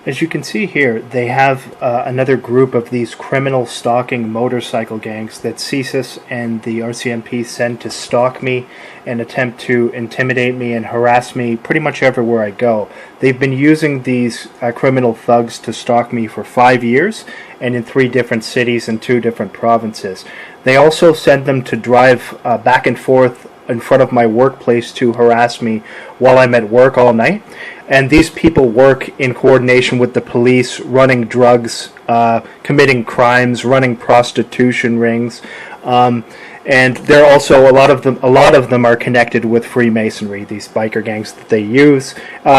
As you can see here, they have another group of these criminal stalking motorcycle gangs that CSIS and the RCMP send to stalk me and attempt to intimidate me and harass me pretty much everywhere I go. They've been using these criminal thugs to stalk me for 5 years and in 3 different cities and 2 different provinces. They also send them to drive back and forth in front of my workplace to harass me while I'm at work all night. And these people work in coordination with the police, running drugs, committing crimes, running prostitution rings, and they're also a lot of them are connected with Freemasonry. These biker gangs that they use.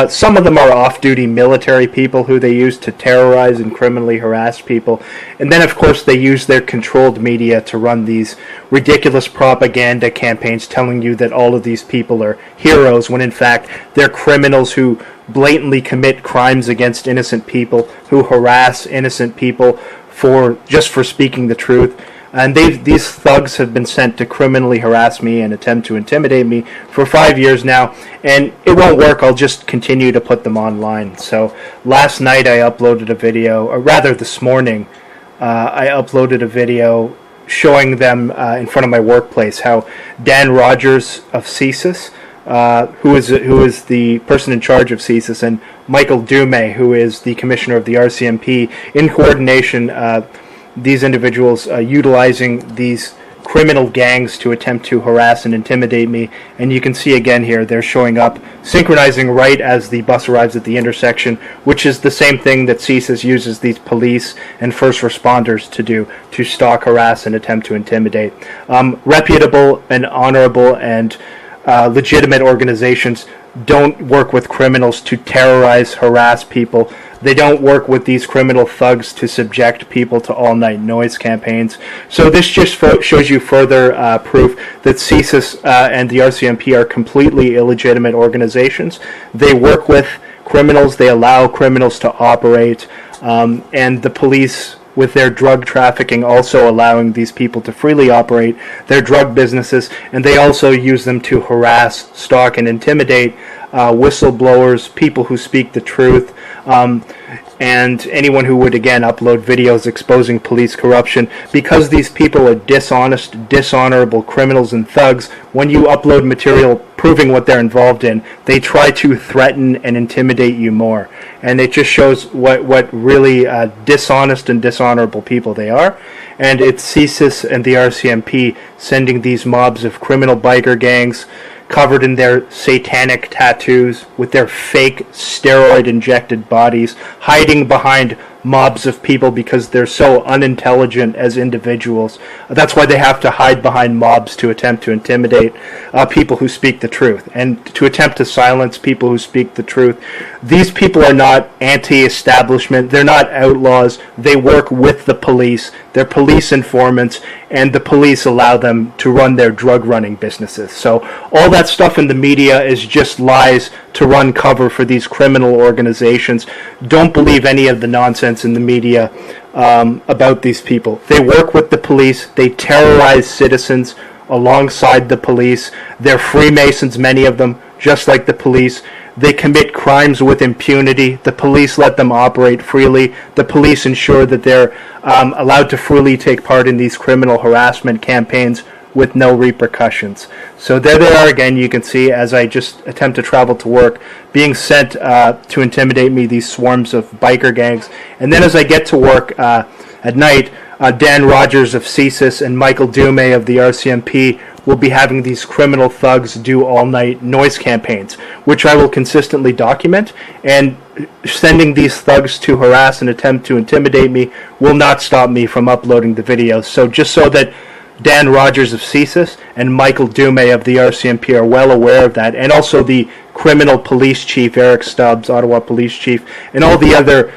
Some of them are off-duty military people who they use to terrorize and criminally harass people. And then, of course, they use their controlled media to run these ridiculous propaganda campaigns telling you that all of these people are heroes, when in fact they're criminals who blatantly commit crimes against innocent people, who harass innocent people for speaking the truth. And these thugs have been sent to criminally harass me and attempt to intimidate me for 5 years now, and it won't work. I'll just continue to put them online. So last night I uploaded a video, or rather this morning, I uploaded a video showing them in front of my workplace how Dan Rogers of CSIS, who is the person in charge of CSIS, and Michael Dume, who is the commissioner of the RCMP, in coordination, these individuals utilizing these criminal gangs to attempt to harass and intimidate me. And you can see again here, they're showing up, synchronizing right as the bus arrives at the intersection, which is the same thing that CSIS uses these police and first responders to do, to stalk, harass, and attempt to intimidate. Reputable and honorable and legitimate organizations don't work with criminals to terrorize, harass people. They don't work with these criminal thugs to subject people to all-night noise campaigns. So this just shows you further proof that CSIS and the RCMP are completely illegitimate organizations. They work with criminals. They allow criminals to operate. And the police, with their drug trafficking, also allowing these people to freely operate their drug businesses, and they also use them to harass, stalk, and intimidate whistleblowers, people who speak the truth, and anyone who would, again, upload videos exposing police corruption. Because these people are dishonest, dishonorable criminals and thugs, when you upload material proving what they're involved in, they try to threaten and intimidate you more. And it just shows what really dishonest and dishonorable people they are. And it's CSIS and the RCMP sending these mobs of criminal biker gangs covered in their satanic tattoos, with their fake steroid-injected bodies, hiding behind mobs of people because they're so unintelligent as individuals. That's why they have to hide behind mobs to attempt to intimidate people who speak the truth, and to attempt to silence people who speak the truth. These people are not anti-establishment. They're not outlaws. They work with the police. They're police informants, and the police allow them to run their drug-running businesses. So all that stuff in the media is just lies to run cover for these criminal organizations. Don't believe any of the nonsense in the media about these people. They work with the police. They terrorize citizens alongside the police. They're Freemasons, many of them, just like the police. They commit crimes with impunity. The police let them operate freely. The police ensure that they're allowed to freely take part in these criminal harassment campaigns with no repercussions. So there they are again. You can see, as I just attempt to travel to work, being sent to intimidate me, these swarms of biker gangs. And then as I get to work at night, Dan Rogers of CSIS and Michael Dume of the RCMP will be having these criminal thugs do all-night noise campaigns, which I will consistently document, and sending these thugs to harass and attempt to intimidate me will not stop me from uploading the videos. So just so that Dan Rogers of CSIS and Michael Dume of the RCMP are well aware of that, and also the criminal police chief, Eric Stubbs, Ottawa police chief, and all the other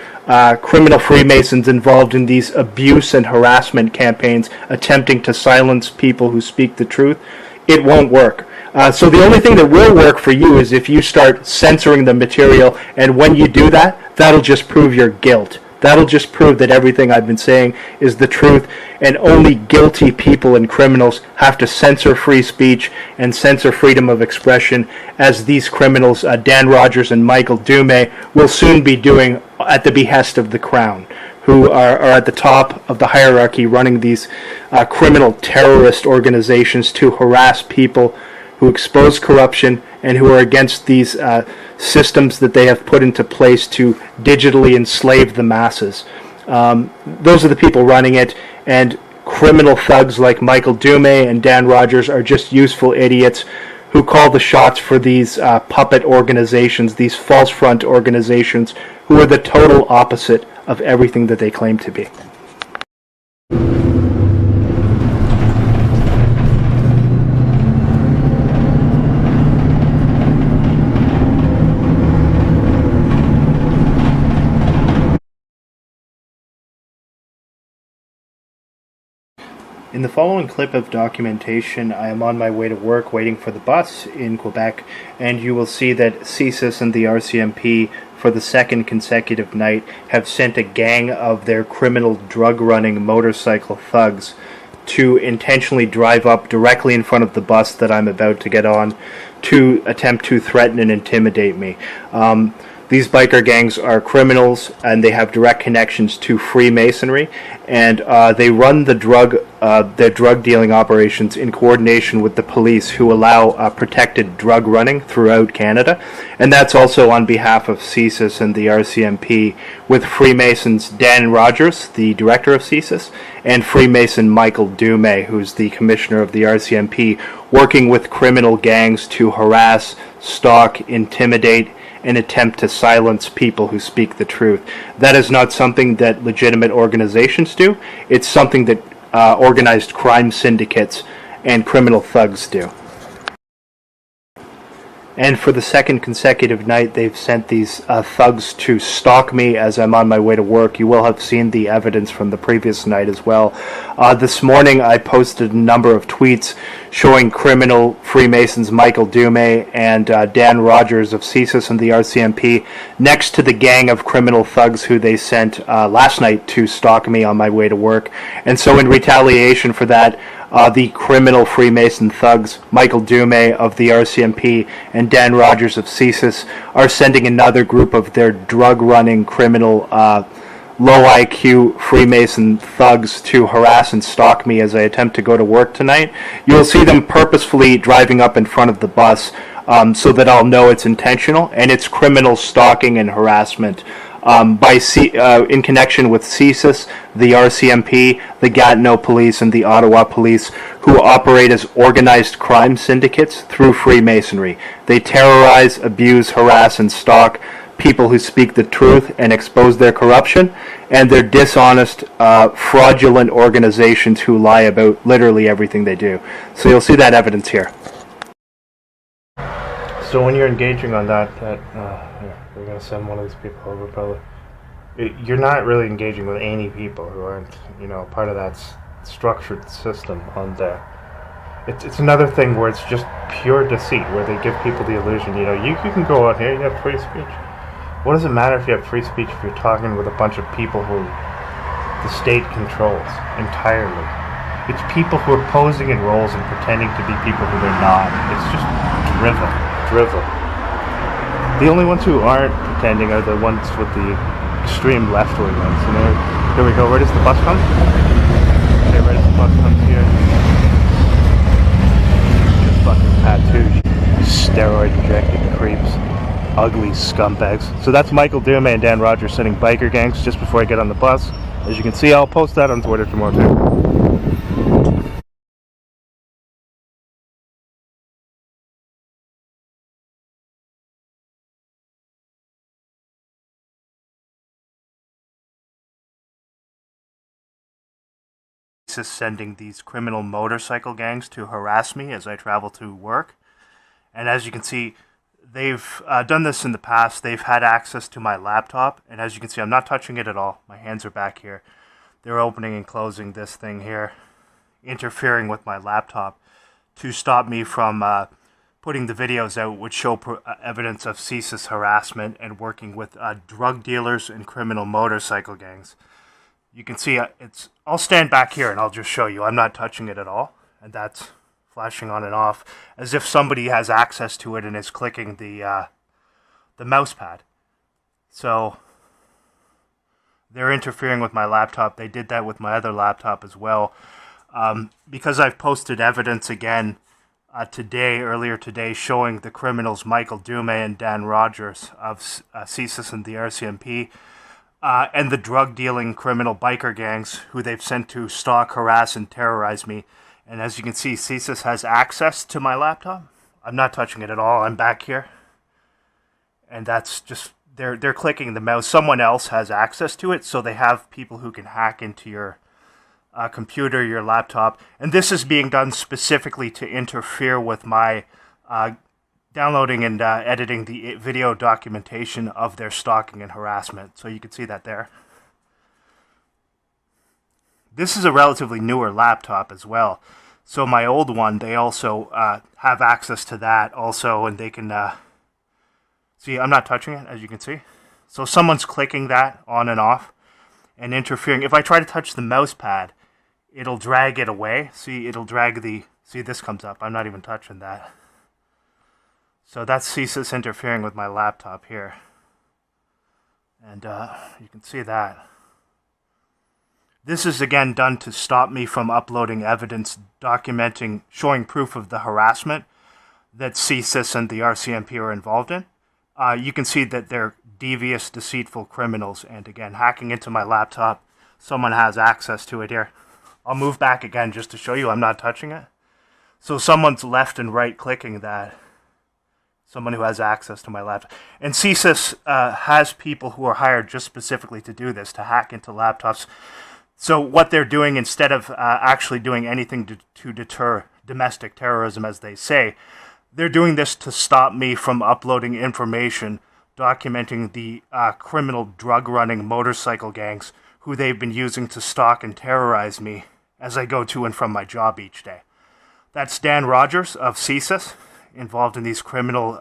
criminal Freemasons involved in these abuse and harassment campaigns attempting to silence people who speak the truth. It won't work. So the only thing that will work for you is if you start censoring the material, and when you do that, that'll just prove your guilt. That'll just prove that everything I've been saying is the truth, and only guilty people and criminals have to censor free speech and censor freedom of expression, as these criminals, Dan Rogers and Michael Dume, will soon be doing at the behest of the Crown, who are at the top of the hierarchy running these criminal terrorist organizations to harass people, who expose corruption, and who are against these systems that they have put into place to digitally enslave the masses. Those are the people running it, and criminal thugs like Michael Dume and Dan Rogers are just useful idiots who call the shots for these puppet organizations, these false front organizations, who are the total opposite of everything that they claim to be. In the following clip of documentation, I am on my way to work waiting for the bus in Quebec, and you will see that CSIS and the RCMP, for the second consecutive night, have sent a gang of their criminal drug-running motorcycle thugs to intentionally drive up directly in front of the bus that I'm about to get on to attempt to threaten and intimidate me. These biker gangs are criminals, and they have direct connections to Freemasonry, and they run their drug dealing operations in coordination with the police, who allow protected drug running throughout Canada, and that's also on behalf of CSIS and the RCMP, with Freemasons Dan Rogers, the director of CSIS, and Freemason Michael Dume, who's the commissioner of the RCMP, working with criminal gangs to harass, stalk, intimidate, and attempt to silence people who speak the truth. That is not something that legitimate organizations do. It's something that organized crime syndicates and criminal thugs do. And for the second consecutive night, they've sent these thugs to stalk me as I'm on my way to work. You will have seen the evidence from the previous night as well. This morning, I posted a number of tweets showing criminal Freemasons Michael Dume and Dan Rogers of CSIS and the RCMP next to the gang of criminal thugs who they sent last night to stalk me on my way to work. And so in retaliation for that, the criminal Freemason thugs, Michael Dume of the RCMP and Dan Rogers of CSIS, are sending another group of their drug-running criminal low IQ Freemason thugs to harass and stalk me as I attempt to go to work tonight. You'll see them purposefully driving up in front of the bus so that I'll know it's intentional, and it's criminal stalking and harassment. In connection with CSIS, the RCMP, the Gatineau Police, and the Ottawa Police, who operate as organized crime syndicates through Freemasonry. They terrorize, abuse, harass, and stalk people who speak the truth and expose their corruption, and they're dishonest, fraudulent organizations who lie about literally everything they do. So you'll see that evidence here. So when you're engaging on that, we're going to send one of these people over probably. You're not really engaging with any people who aren't, part of that structured system on there. It's another thing where it's just pure deceit, where they give people the illusion, you can go out here, you have free speech. What does it matter if you have free speech if you're talking with a bunch of people who the state controls entirely? It's people who are posing in roles and pretending to be people who they're not. It's just drivel. The only ones who aren't pretending are the ones with the extreme left-wing ones. Here we go. Where does the bus come? Okay, where does the bus come here? Just fucking tattooed, steroid-injected creeps, ugly scumbags. So that's Michael Dume and Dan Rogers sending biker gangs just before I get on the bus. As you can see, I'll post that on Twitter tomorrow too. Sending these criminal motorcycle gangs to harass me as I travel to work. And as you can see, they've done this in the past. They've had access to my laptop, and as you can see, I'm not touching it at all. My hands are back here. They're opening and closing this thing here, interfering with my laptop to stop me from putting the videos out would show evidence of CSIS harassment and working with drug dealers and criminal motorcycle gangs. You can see I'll stand back here and I'll just show you. I'm not touching it at all. And that's flashing on and off as if somebody has access to it and is clicking the mouse pad. So they're interfering with my laptop. They did that with my other laptop as well. Because I've posted evidence again earlier today, showing the criminals Michael Dume and Dan Rogers of CSIS and the RCMP, and the drug-dealing criminal biker gangs who they've sent to stalk, harass, and terrorize me. And as you can see, CSIS has access to my laptop. I'm not touching it at all. I'm back here. And that's just, they're clicking the mouse. Someone else has access to it, so they have people who can hack into your computer, your laptop. And this is being done specifically to interfere with my downloading and editing the video documentation of their stalking and harassment. So you can see that there. This is a relatively newer laptop as well. So my old one, they also have access to that also, and they can see, I'm not touching it, as you can see. So someone's clicking that on and off and interfering. If I try to touch the mouse pad, it'll drag it away. See, it'll drag see, this comes up. I'm not even touching that. So that's CSIS interfering with my laptop here. And you can see that. This is again done to stop me from uploading evidence documenting, showing proof of the harassment that CSIS and the RCMP are involved in. You can see that they're devious, deceitful criminals, and again, hacking into my laptop. Someone has access to it here. I'll move back again just to show you I'm not touching it. So someone's left and right clicking that. Someone who has access to my laptop. And CSIS has people who are hired just specifically to do this, to hack into laptops. So what they're doing, instead of actually doing anything to deter domestic terrorism, as they say, they're doing this to stop me from uploading information documenting the criminal drug-running motorcycle gangs who they've been using to stalk and terrorize me as I go to and from my job each day. That's Dan Rogers of CSIS, involved in these criminal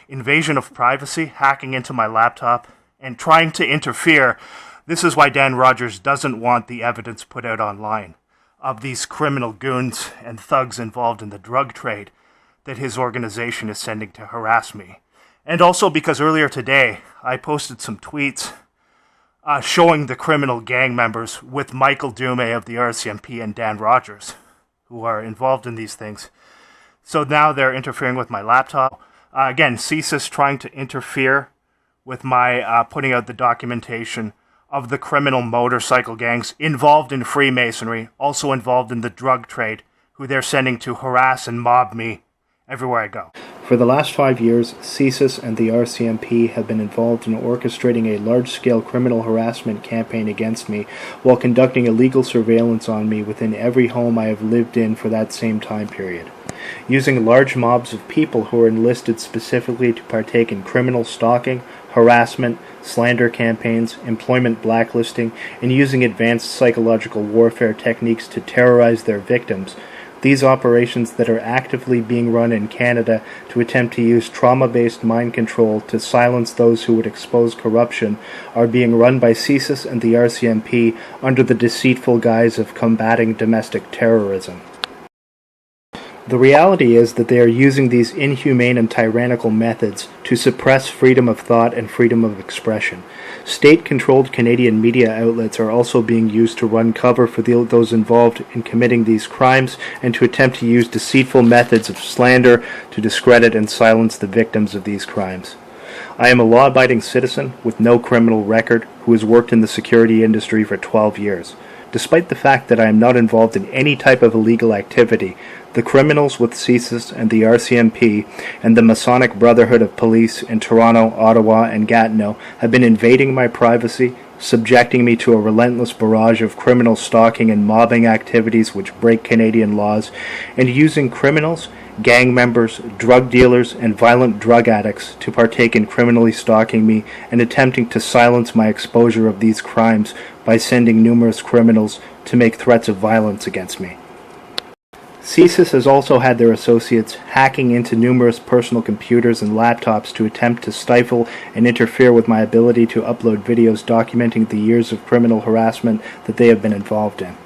invasion of privacy, hacking into my laptop, and trying to interfere. This is why Dan Rogers doesn't want the evidence put out online of these criminal goons and thugs involved in the drug trade that his organization is sending to harass me. And also because earlier today, I posted some tweets showing the criminal gang members with Michael Dume of the RCMP and Dan Rogers, who are involved in these things. So now they're interfering with my laptop. Again, CSIS trying to interfere with my putting out the documentation of the criminal motorcycle gangs involved in Freemasonry, also involved in the drug trade, who they're sending to harass and mob me everywhere I go. For the last 5 years, CSIS and the RCMP have been involved in orchestrating a large-scale criminal harassment campaign against me while conducting illegal surveillance on me within every home I have lived in for that same time period. Using large mobs of people who are enlisted specifically to partake in criminal stalking, harassment, slander campaigns, employment blacklisting, and using advanced psychological warfare techniques to terrorize their victims. These operations that are actively being run in Canada to attempt to use trauma-based mind control to silence those who would expose corruption are being run by CSIS and the RCMP under the deceitful guise of combating domestic terrorism. The reality is that they are using these inhumane and tyrannical methods to suppress freedom of thought and freedom of expression. State-controlled Canadian media outlets are also being used to run cover for those involved in committing these crimes and to attempt to use deceitful methods of slander to discredit and silence the victims of these crimes. I am a law-abiding citizen with no criminal record who has worked in the security industry for 12 years. Despite the fact that I am not involved in any type of illegal activity, the criminals with CSIS and the RCMP and the Masonic Brotherhood of Police in Toronto, Ottawa, and Gatineau have been invading my privacy, subjecting me to a relentless barrage of criminal stalking and mobbing activities which break Canadian laws, and using criminals, gang members, drug dealers, and violent drug addicts to partake in criminally stalking me and attempting to silence my exposure of these crimes by sending numerous criminals to make threats of violence against me. CSIS has also had their associates hacking into numerous personal computers and laptops to attempt to stifle and interfere with my ability to upload videos documenting the years of criminal harassment that they have been involved in.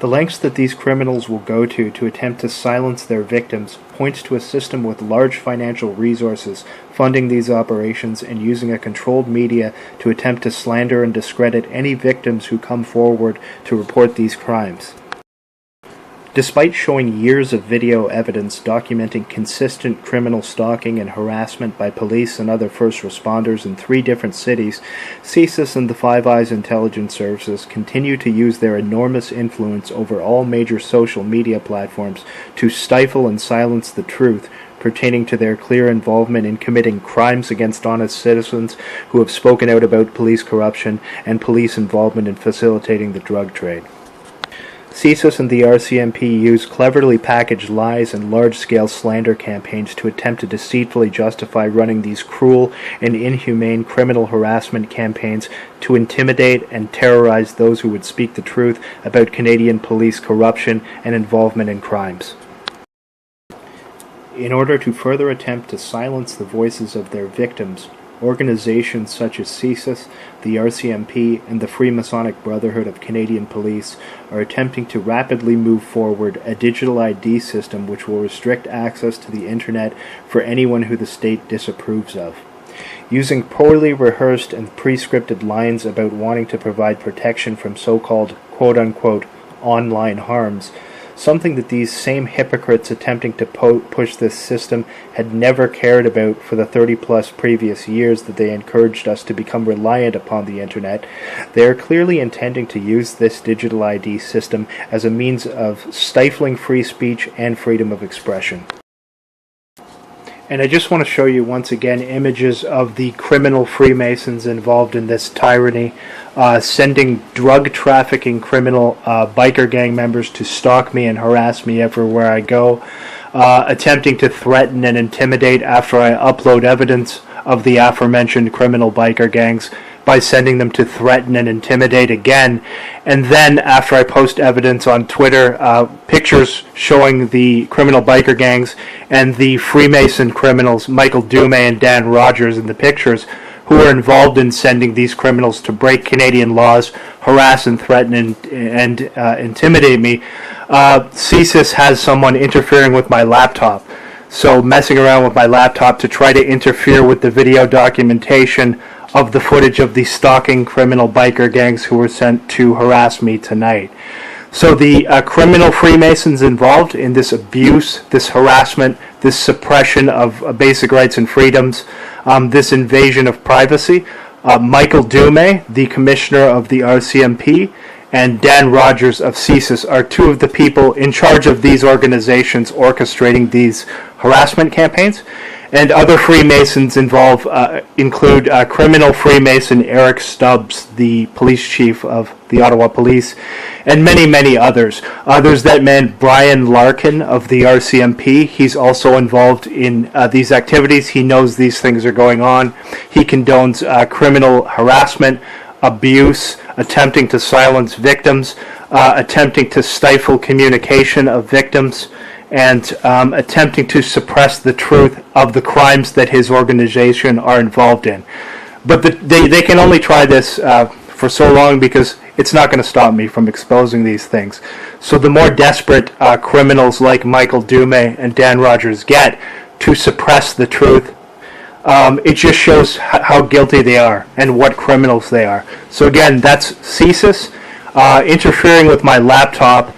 The lengths that these criminals will go to attempt to silence their victims points to a system with large financial resources funding these operations and using a controlled media to attempt to slander and discredit any victims who come forward to report these crimes. Despite showing years of video evidence documenting consistent criminal stalking and harassment by police and other first responders in 3 different cities, CSIS and the Five Eyes intelligence services continue to use their enormous influence over all major social media platforms to stifle and silence the truth pertaining to their clear involvement in committing crimes against honest citizens who have spoken out about police corruption and police involvement in facilitating the drug trade. CSIS and the RCMP use cleverly packaged lies and large-scale slander campaigns to attempt to deceitfully justify running these cruel and inhumane criminal harassment campaigns to intimidate and terrorize those who would speak the truth about Canadian police corruption and involvement in crimes. In order to further attempt to silence the voices of their victims, organizations such as CSIS, the RCMP, and the Freemasonic Brotherhood of Canadian Police are attempting to rapidly move forward a digital ID system which will restrict access to the internet for anyone who the state disapproves of. Using poorly rehearsed and pre-scripted lines about wanting to provide protection from so-called quote-unquote online harms, something that these same hypocrites attempting to push this system had never cared about for the 30-plus previous years that they encouraged us to become reliant upon the internet, they are clearly intending to use this digital ID system as a means of stifling free speech and freedom of expression. And I just want to show you once again images of the criminal Freemasons involved in this tyranny, sending drug trafficking criminal biker gang members to stalk me and harass me everywhere I go, attempting to threaten and intimidate after I upload evidence of the aforementioned criminal biker gangs by sending them to threaten and intimidate again. And then after I post evidence on Twitter, pictures showing the criminal biker gangs and the Freemason criminals, Michael Dume and Dan Rogers in the pictures, who are involved in sending these criminals to break Canadian laws, harass and threaten and intimidate me. CSIS has someone interfering with my laptop. So messing around with my laptop to try to interfere with the video documentation of the footage of the stalking criminal biker gangs who were sent to harass me tonight. So the criminal Freemasons involved in this abuse, this harassment, this suppression of basic rights and freedoms, this invasion of privacy, Michael Dume, the commissioner of the RCMP, and Dan Rogers of CSIS are 2 of the people in charge of these organizations orchestrating these harassment campaigns. And other Freemasons involved include criminal Freemason Eric Stubbs, the police chief of the Ottawa Police, and many, many others. There's that man Brian Larkin of the RCMP. He's also involved in these activities. He knows these things are going on. He condones criminal harassment, abuse, attempting to silence victims, attempting to stifle communication of victims, and attempting to suppress the truth of the crimes that his organization are involved in. But they can only try this for so long because it's not going to stop me from exposing these things. So the more desperate criminals like Michael Dume and Dan Rogers get to suppress the truth, it just shows how guilty they are and what criminals they are. So again, that's CSIS interfering with my laptop,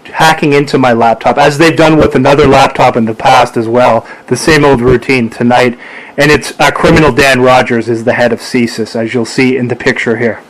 hacking into my laptop, as they've done with another laptop in the past as well, the same old routine tonight. And it's criminal Dan Rogers is the head of CSIS, as you'll see in the picture here.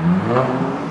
Bye.